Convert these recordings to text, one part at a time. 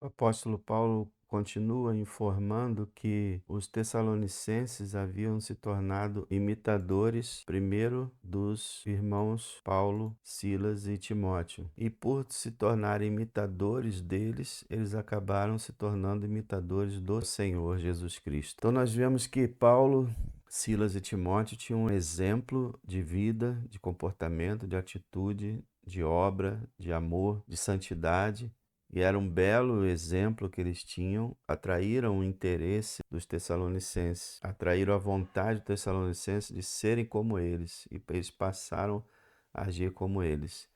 O apóstolo Paulo continua informando que os tessalonicenses haviam se tornado imitadores, primeiro, dos irmãos Paulo, Silas e Timóteo. E por se tornarem imitadores deles, eles acabaram se tornando imitadores do Senhor Jesus Cristo. Então nós vemos que Paulo, Silas e Timóteo tinham um exemplo de vida, de comportamento, de atitude, de obra, de amor, de santidade. E era um belo exemplo que eles tinham, atraíram o interesse dos tessalonicenses, atraíram a vontade dos tessalonicenses de serem como eles, e eles passaram a agir como eles.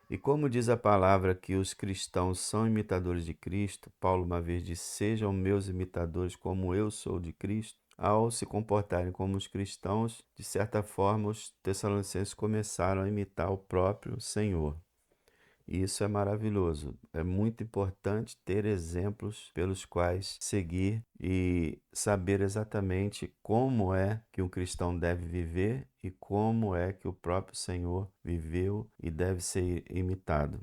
E como diz a palavra que os cristãos são imitadores de Cristo, Paulo uma vez disse: sejam meus imitadores como eu sou de Cristo. Ao se comportarem como os cristãos, de certa forma os tessalonicenses começaram a imitar o próprio Senhor. E isso é maravilhoso. É muito importante ter exemplos pelos quais seguir e saber exatamente como é que um cristão deve viver e como é que o próprio Senhor viveu e deve ser imitado.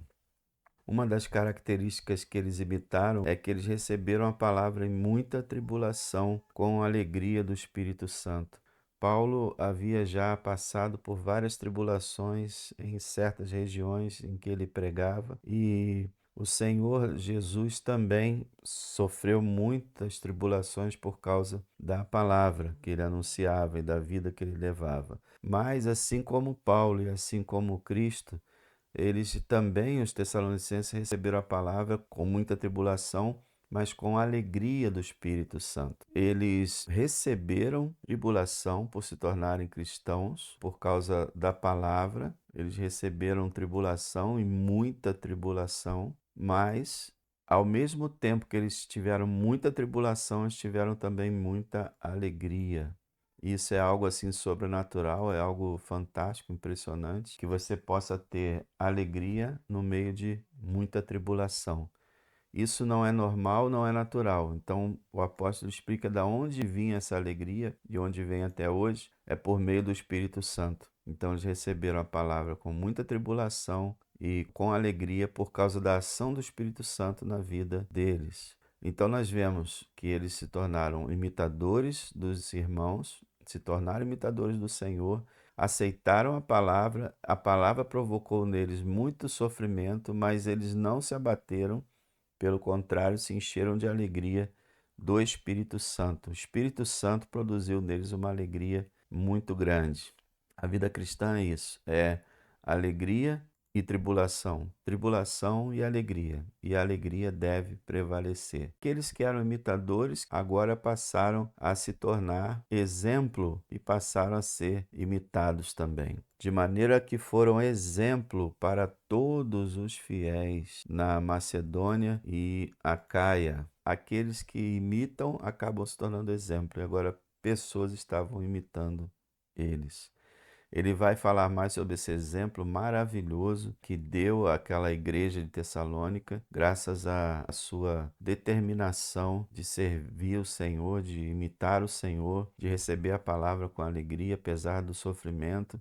Uma das características que eles imitaram é que eles receberam a palavra em muita tribulação, com a alegria do Espírito Santo. Paulo havia já passado por várias tribulações em certas regiões em que ele pregava, e o Senhor Jesus também sofreu muitas tribulações por causa da palavra que ele anunciava e da vida que ele levava. Mas assim como Paulo e assim como Cristo, eles também, os tessalonicenses, receberam a palavra com muita tribulação, mas com a alegria do Espírito Santo. Eles receberam tribulação por se tornarem cristãos, por causa da palavra. Eles receberam tribulação e muita tribulação, mas ao mesmo tempo que eles tiveram muita tribulação, eles tiveram também muita alegria. Isso é algo assim sobrenatural, é algo fantástico, impressionante, que você possa ter alegria no meio de muita tribulação. Isso não é normal, não é natural. Então o apóstolo explica da onde vinha essa alegria, de onde vem até hoje, é por meio do Espírito Santo. Então eles receberam a palavra com muita tribulação e com alegria por causa da ação do Espírito Santo na vida deles. Então nós vemos que eles se tornaram imitadores dos irmãos, se tornaram imitadores do Senhor, aceitaram a palavra provocou neles muito sofrimento, mas eles não se abateram, pelo contrário, se encheram de alegria do Espírito Santo. O Espírito Santo produziu neles uma alegria muito grande. A vida cristã é isso, é alegria e tribulação, tribulação e alegria, e a alegria deve prevalecer. Aqueles que eram imitadores agora passaram a se tornar exemplo e passaram a ser imitados também, de maneira que foram exemplo para todos os fiéis na Macedônia e Acaia. Aqueles que imitam acabam se tornando exemplo, e agora pessoas estavam imitando eles. Ele vai falar mais sobre esse exemplo maravilhoso que deu àquela igreja de Tessalônica, graças à sua determinação de servir o Senhor, de imitar o Senhor, de receber a palavra com alegria, apesar do sofrimento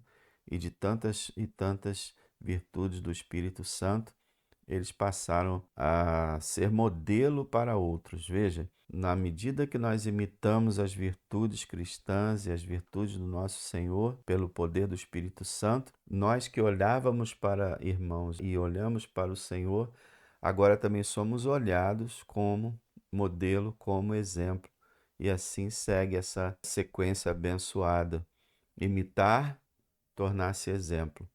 e de tantas e tantas virtudes do Espírito Santo. Eles passaram a ser modelo para outros. Veja, na medida que nós imitamos as virtudes cristãs e as virtudes do nosso Senhor, pelo poder do Espírito Santo, nós que olhávamos para irmãos e olhamos para o Senhor, agora também somos olhados como modelo, como exemplo. E assim segue essa sequência abençoada. Imitar, tornar-se exemplo.